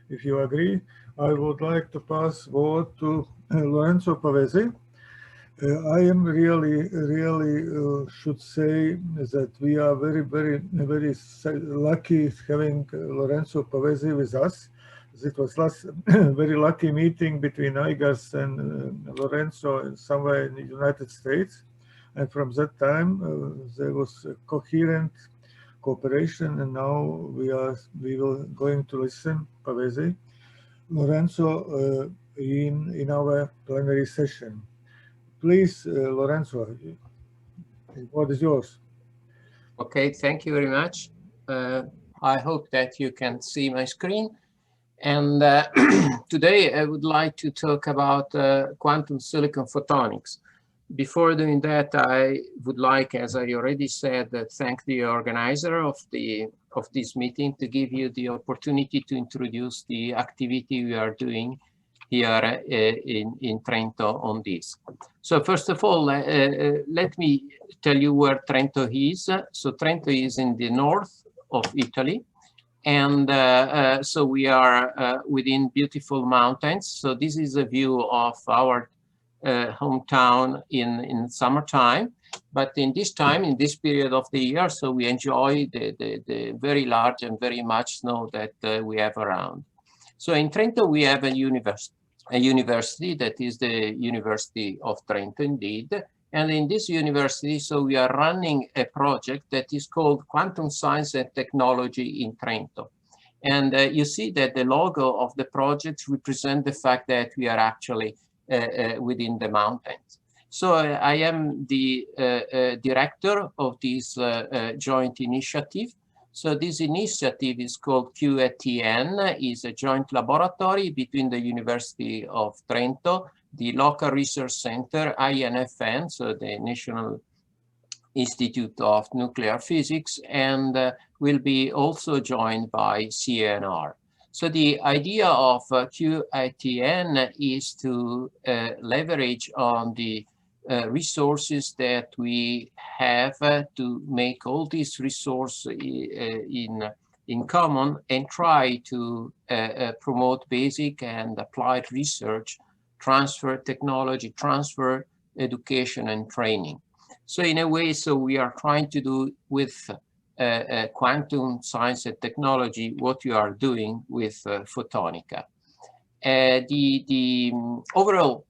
if you agree, I would like to pass word to Lorenzo Pavesi. I am really should say that we are very lucky having Lorenzo Pavesi with us. It was last very lucky meeting between Igars and Lorenzo somewhere in the United States, and from that time there was a coherent cooperation, and now we will going to listen Pavesi, Lorenzo in our plenary session. Please, Lorenzo, what is yours? Okay, thank you very much. I hope that you can see my screen. And today I would like to talk about quantum silicon photonics. Before doing that, I would like, as I already said, thank the organizer of this meeting to give you the opportunity to introduce the activity we are doing here in Trento on this. So first of all, let me tell you where Trento is. So Trento is in the north of Italy. And so we are within beautiful mountains. So this is a view of our hometown in summertime. But in this time, in this period of the year, so we enjoy the very large and very much snow that we have around. So in Trento, we have a university that is the University of Trento, indeed. And in this university, so we are running a project that is called Quantum Science and Technology in Trento. And you see that the logo of the project represents the fact that we are actually within the mountains. So I am the director of this joint initiative. So this initiative is called QATN, is a joint laboratory between the University of Trento, the local research center, INFN, so the National Institute of Nuclear Physics, and will be also joined by CNR. So the idea of QATN is to leverage on the resources that we have to make all these resources in common and try to promote basic and applied research, transfer technology, transfer education and training. So in a way, so we are trying to do with quantum science and technology what you are doing with Photonika. The overall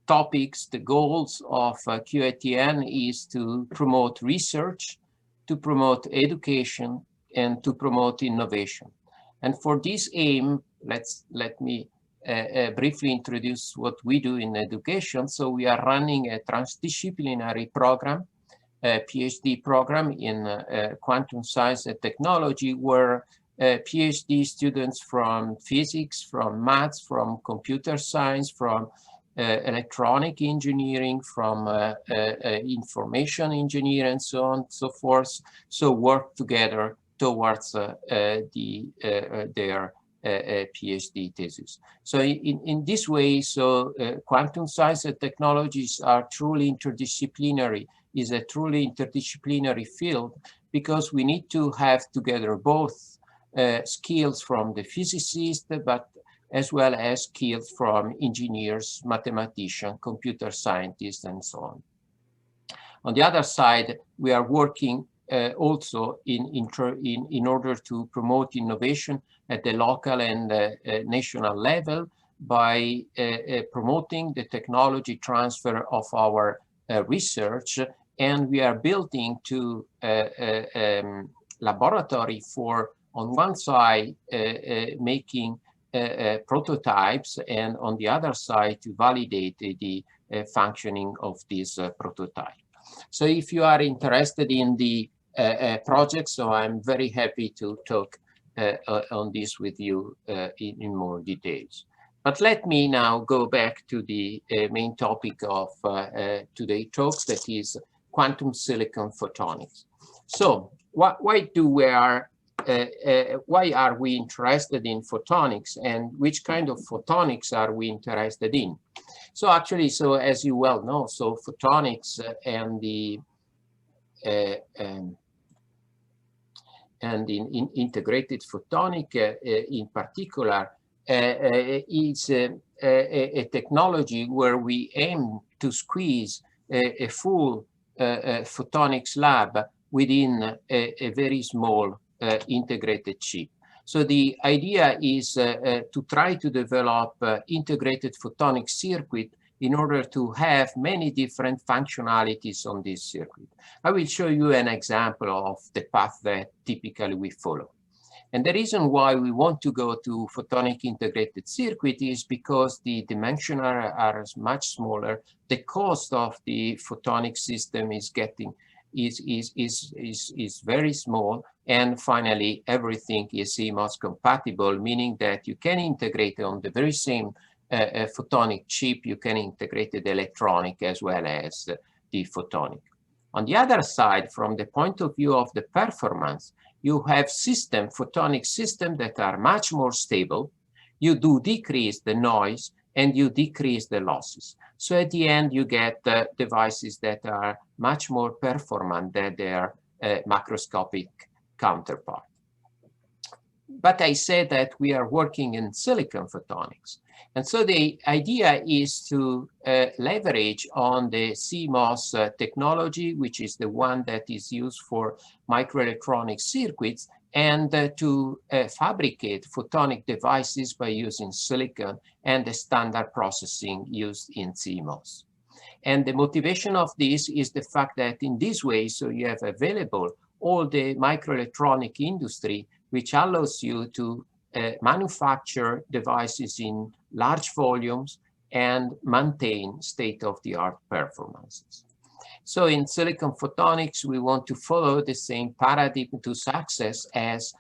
topics, the goals of QATN is to promote research, to promote education, and to promote innovation. And for this aim, let me briefly introduce what we do in education. So we are running a transdisciplinary program, a PhD program in quantum science and technology, where PhD students from physics, from maths, from computer science, from electronic engineering, from information engineering, and so on and so forth, so work together towards their PhD thesis. So in this way, so quantum science and technologies are truly interdisciplinary, is a truly interdisciplinary field, because we need to have together both skills from the physicists, but as well as skills from engineers, mathematicians, computer scientists, and so on. On the other side, we are working also in order to promote innovation at the local and national level by promoting the technology transfer of our research. And we are building to laboratory for, on one side, making prototypes, and on the other side to validate the functioning of this prototype. So if you are interested in the project, so I'm very happy to talk on this with you in more details. But let me now go back to the main topic of today's talk, that is quantum silicon photonics. So why are we interested in photonics, and which kind of photonics are we interested in? So actually, so as you well know, so photonics and in integrated photonic in particular is a technology where we aim to squeeze a full photonics lab within a very small integrated chip. So the idea is to try to develop integrated photonic circuit in order to have many different functionalities on this circuit. I will show you an example of the path that typically we follow. And the reason why we want to go to photonic integrated circuit is because the dimensions are much smaller. The cost of the photonic system is very small. And finally, everything is CMOS compatible, meaning that you can integrate on the very same photonic chip, you can integrate the electronic as well as the photonic. On the other side, from the point of view of the performance, you have photonic systems that are much more stable. You do decrease the noise and you decrease the losses. So at the end, you get devices that are much more performant than their macroscopic counterpart. But I said that we are working in silicon photonics. And so the idea is to leverage on the CMOS technology, which is the one that is used for microelectronic circuits, and to fabricate photonic devices by using silicon and the standard processing used in CMOS. And the motivation of this is the fact that in this way, so you have available all the microelectronic industry, which allows you to manufacture devices in large volumes and maintain state-of-the-art performances. So in silicon photonics, we want to follow the same paradigm to success as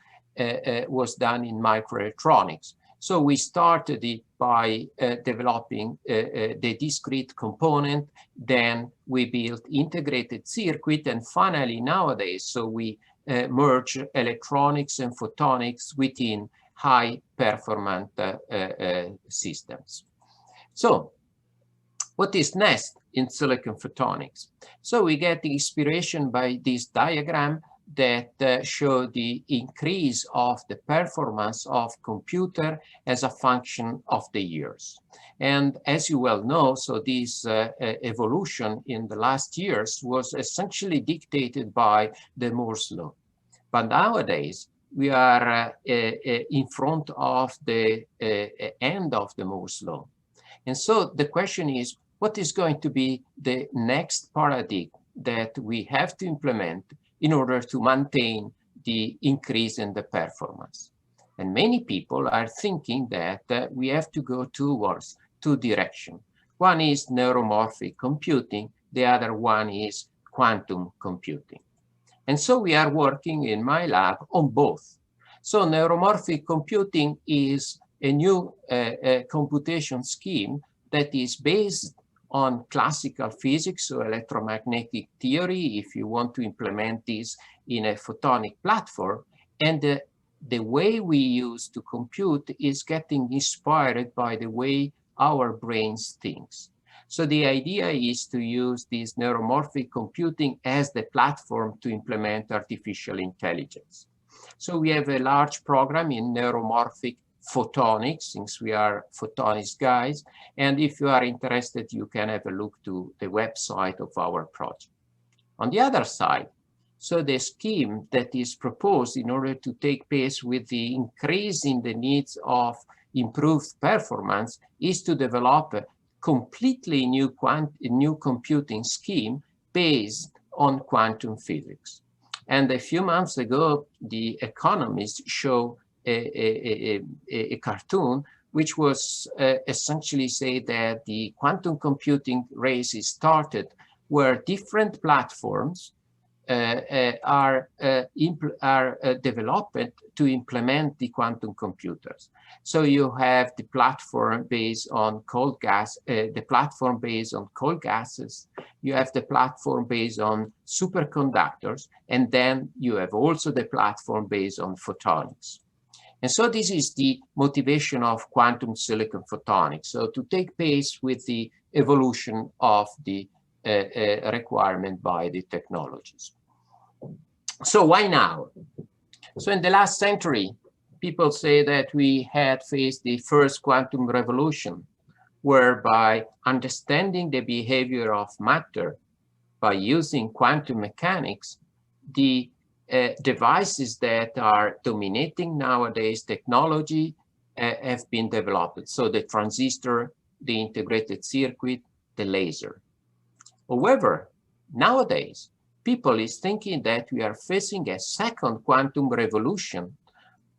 was done in microelectronics. So we started it by developing the discrete component, then we built integrated circuit, and finally nowadays, so we merge electronics and photonics within high performant systems. So what is next in silicon photonics? So we get the inspiration by this diagram that show the increase of the performance of computer as a function of the years. And as you well know, so this evolution in the last years was essentially dictated by the Moore's law. But nowadays, we are in front of the end of the Moore's law. And so the question is, what is going to be the next paradigm that we have to implement in order to maintain the increase in the performance? And many people are thinking that we have to go towards two directions. One is neuromorphic computing, the other one is quantum computing. And so we are working in my lab on both. So neuromorphic computing is a new computation scheme that is based on classical physics, so electromagnetic theory, if you want to implement this in a photonic platform. And the way we use to compute is getting inspired by the way our brains thinks. So the idea is to use this neuromorphic computing as the platform to implement artificial intelligence. So we have a large program in neuromorphic photonics, since we are photonics guys. And if you are interested, you can have a look to the website of our project. On the other side, so the scheme that is proposed in order to take pace with the increase in the needs of improved performance is to develop a completely new computing scheme based on quantum physics. And a few months ago, The Economist showed a cartoon which was essentially say that the quantum computing race is started where different platforms are developed to implement the quantum computers. So you have the platform based on cold gas, the platform based on cold gases, you have the platform based on superconductors, and then you have also the platform based on photonics. And so this is the motivation of quantum silicon photonics. So to take pace with the evolution of the requirement by the technologies. So why now? So in the last century, people say that we had faced the first quantum revolution, whereby understanding the behavior of matter by using quantum mechanics, the devices that are dominating nowadays technology have been developed. So the transistor, the integrated circuit, the laser. However, nowadays, people is thinking that we are facing a second quantum revolution,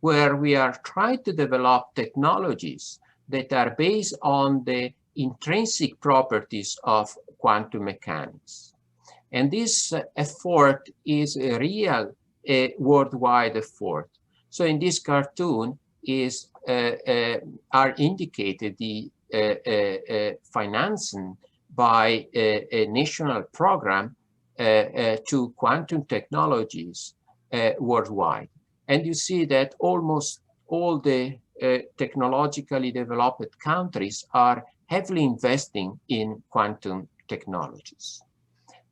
where we are trying to develop technologies that are based on the intrinsic properties of quantum mechanics. And this effort is a real worldwide effort. So in this cartoon are indicated the financing by a national program to quantum technologies worldwide. And you see that almost all the technologically developed countries are heavily investing in quantum technologies.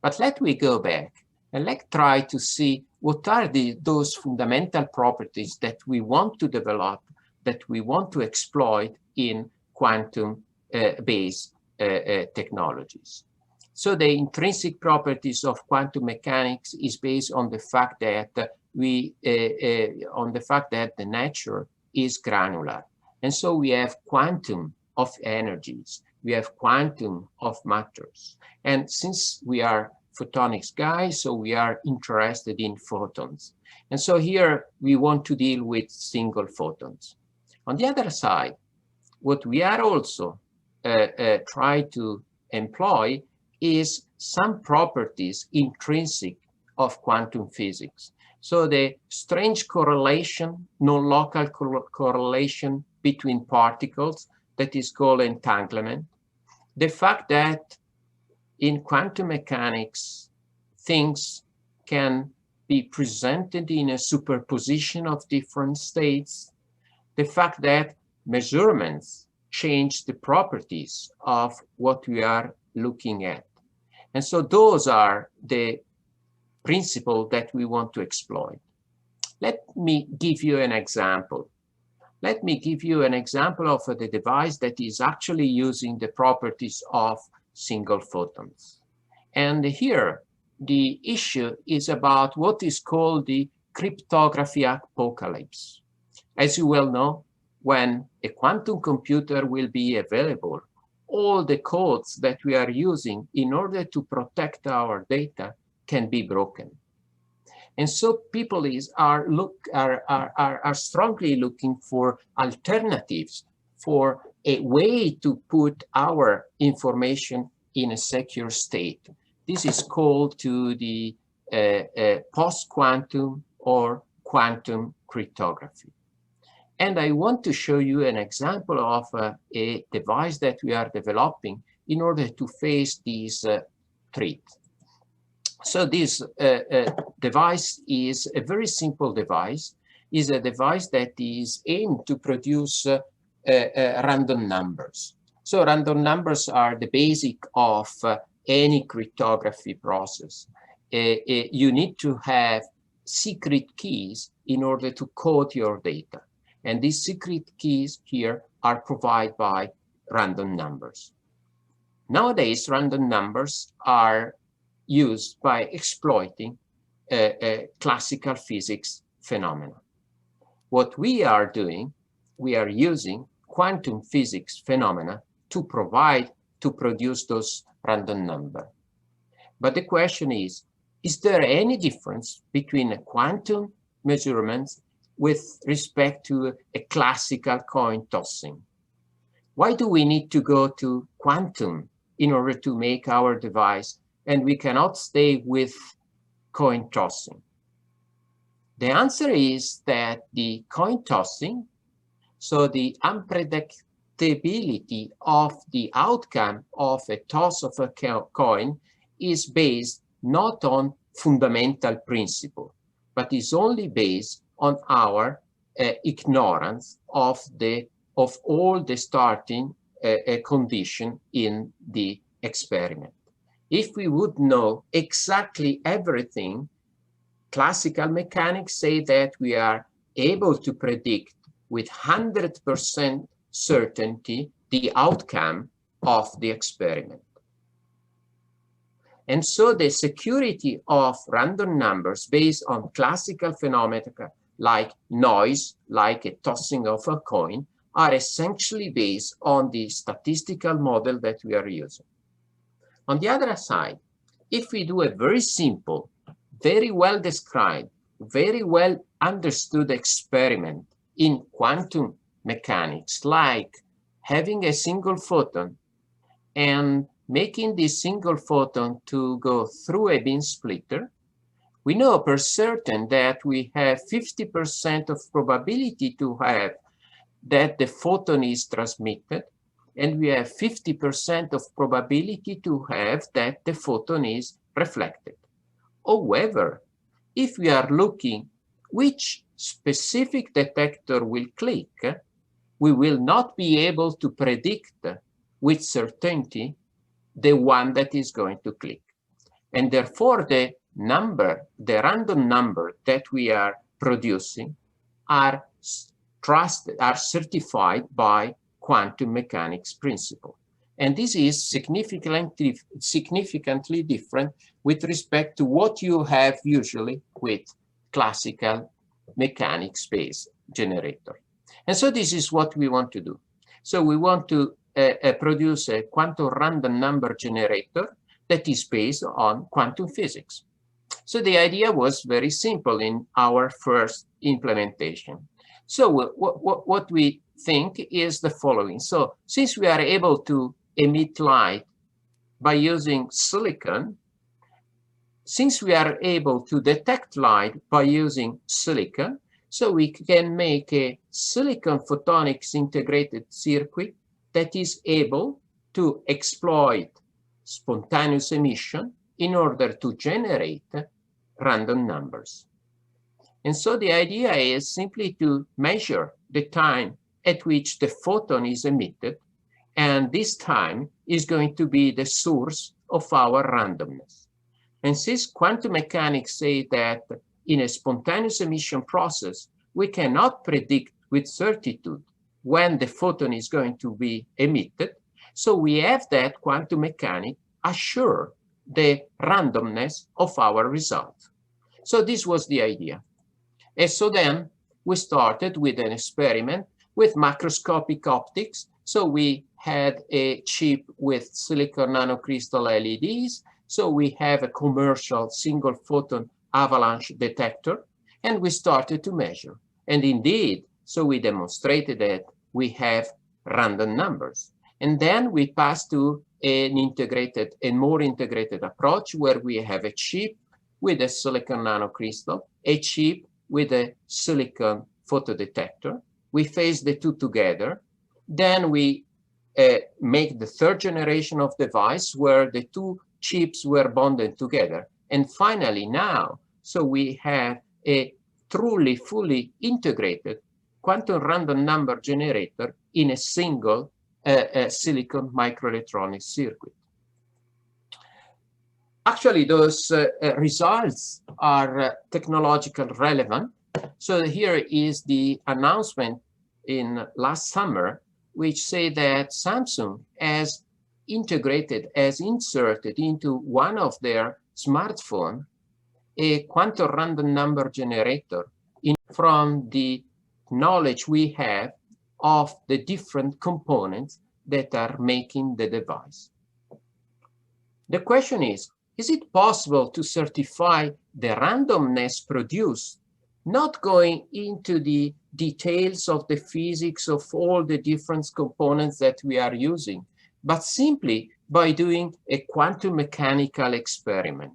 But let me go back and let's try to see what are those fundamental properties that we want to develop, that we want to exploit in quantum-based technologies. So the intrinsic properties of quantum mechanics is based on the fact that the nature is granular. And so we have quantum of energies, we have quantum of matters. And since we are photonics guys, so we are interested in photons. And so here we want to deal with single photons. On the other side, what we are also trying to employ is some properties intrinsic of quantum physics. So the strange correlation, non-local correlation between particles, that is called entanglement. The fact that in quantum mechanics, things can be presented in a superposition of different states. The fact that measurements change the properties of what we are looking at. And so those are the principles that we want to exploit. Let me give you an example. Let me give you an example of the device that is actually using the properties of single photons. And here, the issue is about what is called the cryptography apocalypse. As you well know, when a quantum computer will be available, all the codes that we are using in order to protect our data can be broken. And so people are strongly looking for alternatives, for a way to put our information in a secure state. This is called to the post-quantum or quantum cryptography. And I want to show you an example of a device that we are developing in order to face these threats. So this device is a very simple device, is a device that is aimed to produce random numbers. So random numbers are the basic of any cryptography process. You need to have secret keys in order to code your data. And these secret keys here are provided by random numbers. Nowadays, random numbers are used by exploiting classical physics phenomena. What we are doing, we are using quantum physics phenomena to produce those random numbers. But the question is there any difference between a quantum measurements with respect to a classical coin tossing? Why do we need to go to quantum in order to make our device, and we cannot stay with coin tossing? The answer is that the coin tossing, so the unpredictability of the outcome of a toss of a coin, is based not on fundamental principle, but is only based on our ignorance of all the starting condition in the experiment. If we would know exactly everything, classical mechanics say that we are able to predict with 100% certainty the outcome of the experiment. And so the security of random numbers based on classical phenomena like noise, like a tossing of a coin, are essentially based on the statistical model that we are using. On the other side, if we do a very simple, very well described, very well understood experiment in quantum mechanics, like having a single photon and making this single photon to go through a beam splitter, we know for certain that we have 50% of probability to have that the photon is transmitted, and we have 50% of probability to have that the photon is reflected. However, if we are looking which specific detector will click, we will not be able to predict with certainty the one that is going to click. And therefore, the random number that we are producing are certified by quantum mechanics principle. And this is significantly different with respect to what you have usually with classical mechanics-based generator. And so this is what we want to do. So we want to produce a quantum random number generator that is based on quantum physics. So the idea was very simple in our first implementation. So what we think is the following. So since we are able to emit light by using silicon, since we are able to detect light by using silicon, so we can make a silicon photonics integrated circuit that is able to exploit spontaneous emission in order to generate random numbers. And so the idea is simply to measure the time at which the photon is emitted, and this time is going to be the source of our randomness. And since quantum mechanics say that in a spontaneous emission process, we cannot predict with certitude when the photon is going to be emitted, so we have that quantum mechanics assure the randomness of our result. So this was the idea. And so then we started with an experiment with macroscopic optics. So we had a chip with silicon nanocrystal LEDs. So we have a commercial single photon avalanche detector, and we started to measure. And indeed, so we demonstrated that we have random numbers. And then we passed to a more integrated approach where we have a chip with a silicon nanocrystal, a chip with a silicon photodetector. We phase the two together. Then we make the third generation of device where the two chips were bonded together. And finally now, so we have a truly fully integrated quantum random number generator in a single silicon microelectronic circuit. Actually, those results are technological relevant. So here is the announcement in last summer, which say that Samsung has inserted into one of their smartphones a quantum random number generator from the knowledge we have of the different components that are making the device. The question is it possible to certify the randomness produced, not going into the details of the physics of all the different components that we are using, but simply by doing a quantum mechanical experiment?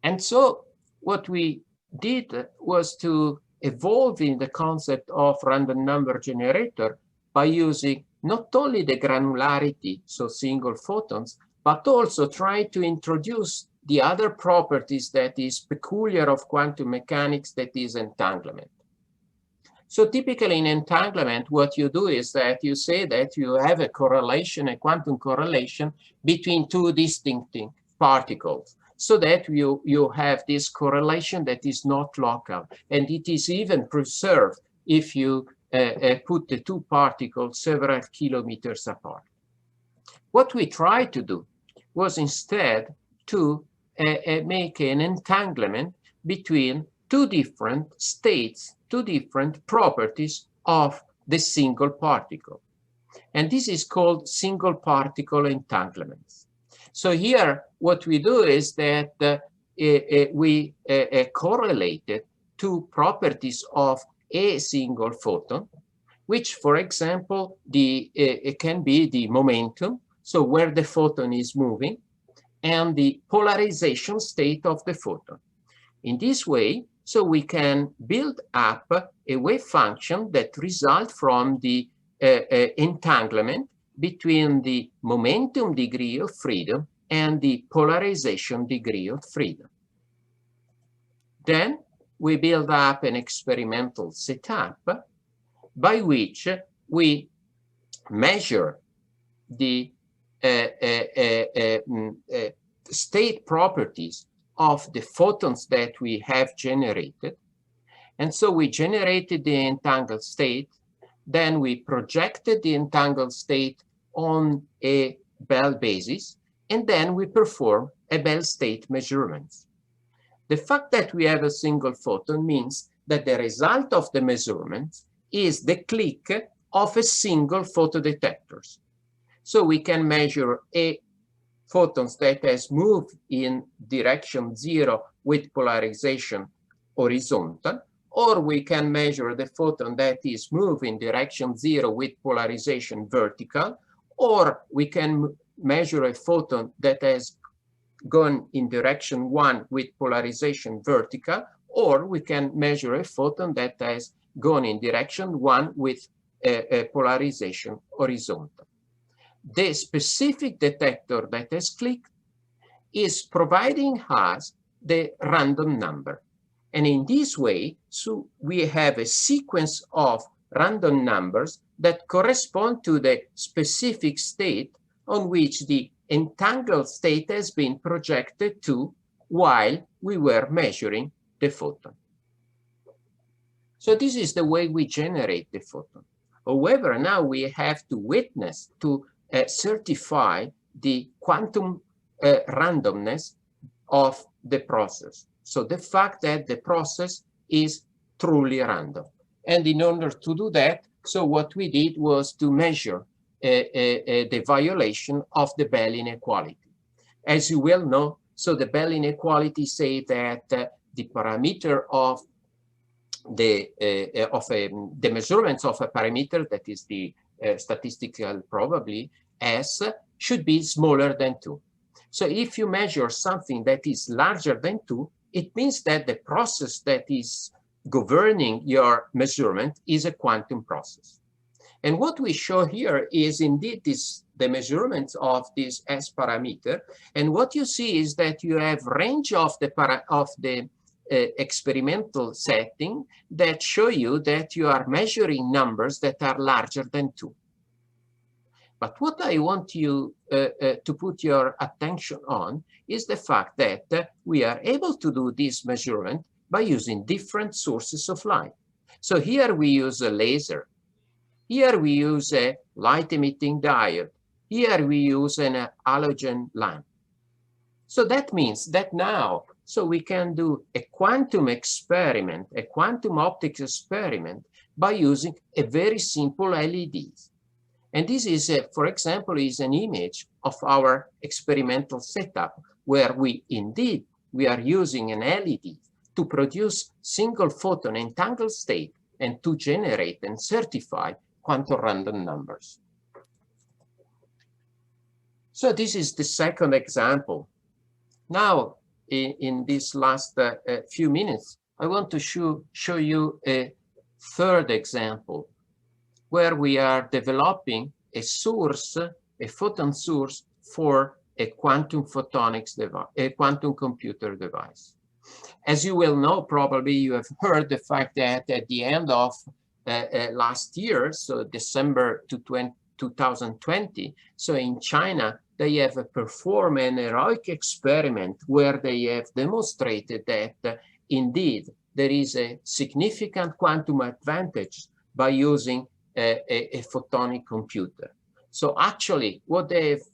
And so what we did was to evolve in the concept of random number generator by using not only the granularity, so single photons, but also try to introduce the other properties that is peculiar of quantum mechanics, that is entanglement. So typically in entanglement, what you do is that you say that you have a correlation, a quantum correlation between two distinct particles, so that you have this correlation that is not local, and it is even preserved if you put the two particles several kilometers apart. What we tried to do was instead to make an entanglement between two different states, two different properties of the single particle. And this is called single particle entanglements. So here, what we do is that we correlated two properties of a single photon, which, for example, it can be the momentum, so where the photon is moving, and the polarization state of the photon. In this way, so we can build up a wave function that results from the entanglement between the momentum degree of freedom and the polarization degree of freedom. Then we build up an experimental setup by which we measure the state properties of the photons that we have generated. And so we generated the entangled state, then we projected the entangled state on a Bell basis, and then we perform a Bell state measurements. The fact that we have a single photon means that the result of the measurements is the click of a single photodetectors. So we can measure a photons that has moved in direction 0 with polarization horizontal, or we can measure the photon that is moving in direction 0 with polarization vertical, or we can measure a photon that has gone in direction 1 with polarization vertical, or we can measure a photon that has gone in direction 1 with a polarization horizontal. The specific detector that has clicked is providing us the random number. And in this way, so we have a sequence of random numbers that correspond to the specific state on which the entangled state has been projected to while we were measuring the photon. So this is the way we generate the photon. However, now we have to witness, to certify the quantum randomness of the process. So the fact that the process is truly random. And in order to do that, so what we did was to measure the violation of the Bell inequality. As you well know, so the Bell inequality say that the parameter of the measurements of a parameter, that is the statistical probability S, should be smaller than 2. So if you measure something that is larger than 2, it means that the process that is governing your measurement is a quantum process. And what we show here is indeed the measurements of this S parameter. And what you see is that you have range of the experimental setting that show you that you are measuring numbers that are larger than 2. But what I want you to put your attention on is the fact that we are able to do this measurement by using different sources of light. So here we use a laser. Here we use a light-emitting diode. Here we use an halogen lamp. So that means that now, so we can do a quantum experiment, a quantum optics experiment by using a very simple LEDs. And this is, for example, is an image of our experimental setup where we are using an LED to produce single photon entangled state and to generate and certify quantum random numbers. So this is the second example. Now, in this last few minutes, I want to show you a third example where we are developing a source, a photon source for a quantum photonics device, a quantum computer device. As you will know, probably you have heard the fact that at the end of last year, so December 2020, so in China, they have performed an heroic experiment where they have demonstrated that indeed there is a significant quantum advantage by using a photonic computer. So actually, what they've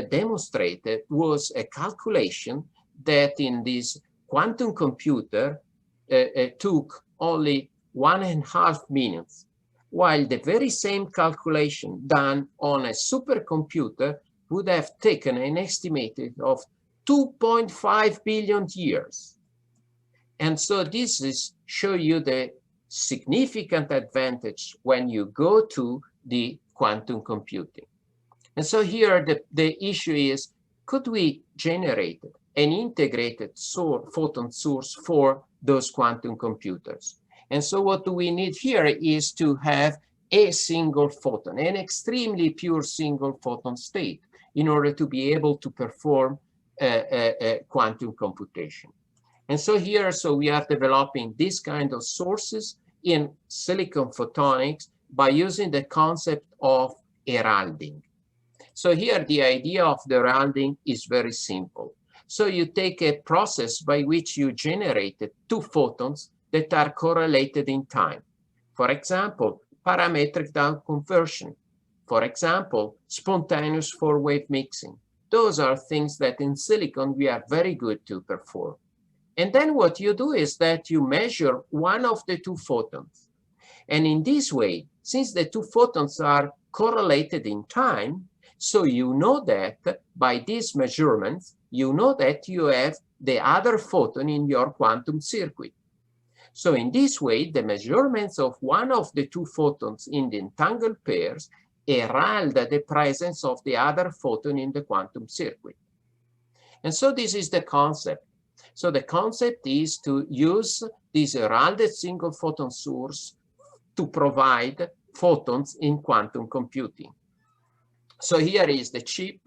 demonstrated was a calculation that in this quantum computer took only 1.5 minutes, while the very same calculation done on a supercomputer would have taken an estimated of 2.5 billion years. And so this is show you the significant advantage when you go to the quantum computing. And so here the issue is, could we generate an integrated photon source for those quantum computers? And so what do we need here is to have a single photon, an extremely pure single photon state, in order to be able to perform a quantum computation. And so here, so we are developing this kind of sources in silicon photonics by using the concept of heralding. So here the idea of the heralding is very simple. So you take a process by which you generated two photons that are correlated in time. For example, parametric down conversion. For example, spontaneous four-wave mixing. Those are things that in silicon we are very good to perform. And then what you do is that you measure one of the two photons. And in this way, since the two photons are correlated in time, so you know that by these measurements, you know that you have the other photon in your quantum circuit. So in this way, the measurements of one of the two photons in the entangled pairs herald the presence of the other photon in the quantum circuit. And so this is the concept. So the concept is to use this heralded single photon source to provide photons in quantum computing. So here is the chip.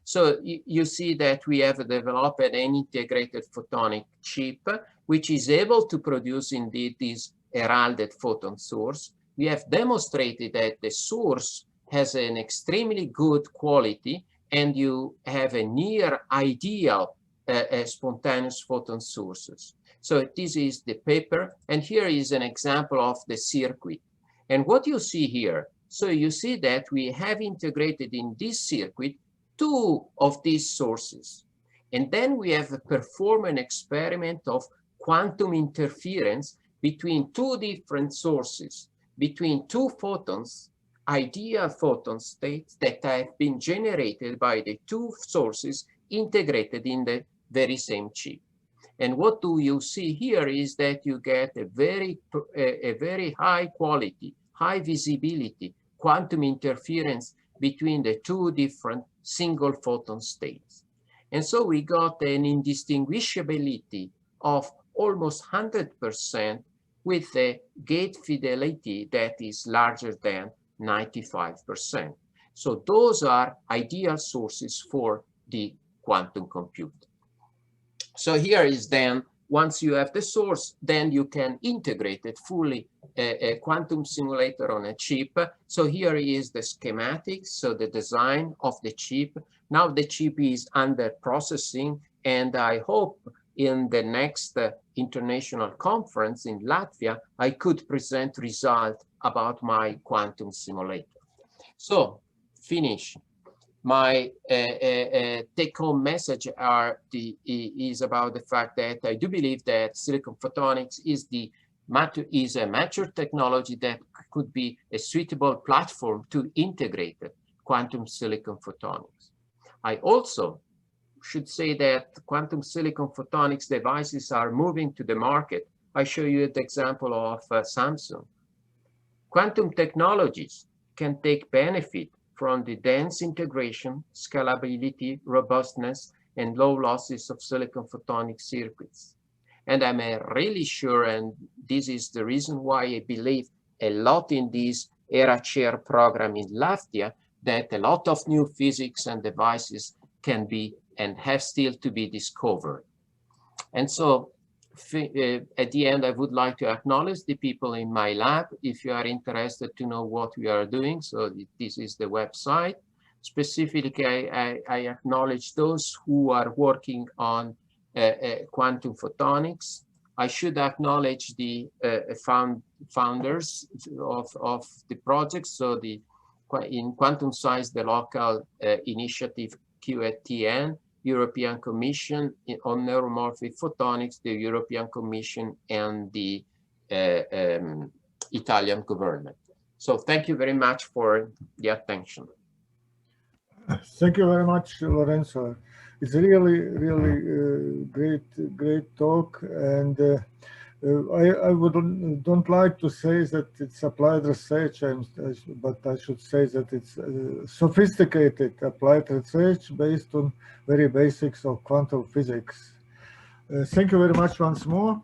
So you see that we have developed an integrated photonic chip, which is able to produce indeed this heralded photon source. We have demonstrated that the source has an extremely good quality, and you have a near ideal spontaneous photon sources. So this is the paper, and here is an example of the circuit. And what you see here, so you see that we have integrated in this circuit two of these sources. And then we have performed an experiment of quantum interference between two different sources, between two photons, ideal photon states that have been generated by the two sources integrated in the very same chip. And what do you see here is that you get a very high quality, high visibility quantum interference between the two different single photon states. And so we got an indistinguishability of almost 100% with a gate fidelity that is larger than 95%. So those are ideal sources for the quantum computer. So here is then, once you have the source, then you can integrate it fully, a quantum simulator on a chip. So here is the schematics, so the design of the chip. Now the chip is under processing, and I hope in the next international conference in Latvia, I could present results about my quantum simulator. So, finish. My take-home message is about the fact that I do believe that silicon photonics is a mature technology that could be a suitable platform to integrate quantum silicon photonics. I also should say that quantum silicon photonics devices are moving to the market. I show you the example of Samsung. Quantum technologies can take benefit from the dense integration, scalability, robustness, and low losses of silicon photonic circuits. And I'm really sure, and this is the reason why I believe a lot in this ERA chair program in Latvia, that a lot of new physics and devices can be and have still to be discovered. And so at the end, I would like to acknowledge the people in my lab. If you are interested to know what we are doing, so this is the website. Specifically, I acknowledge those who are working on quantum photonics. I should acknowledge the founders of the project. So in quantum science, the local initiative QATN, European Commission on Neuromorphic Photonics, the European Commission, and the Italian government. So thank you very much for the attention. Thank you very much, Lorenzo. It's really, really great talk, and I don't like to say that it's applied research, but I should say that it's sophisticated applied research based on very basics of quantum physics. Thank you very much once more.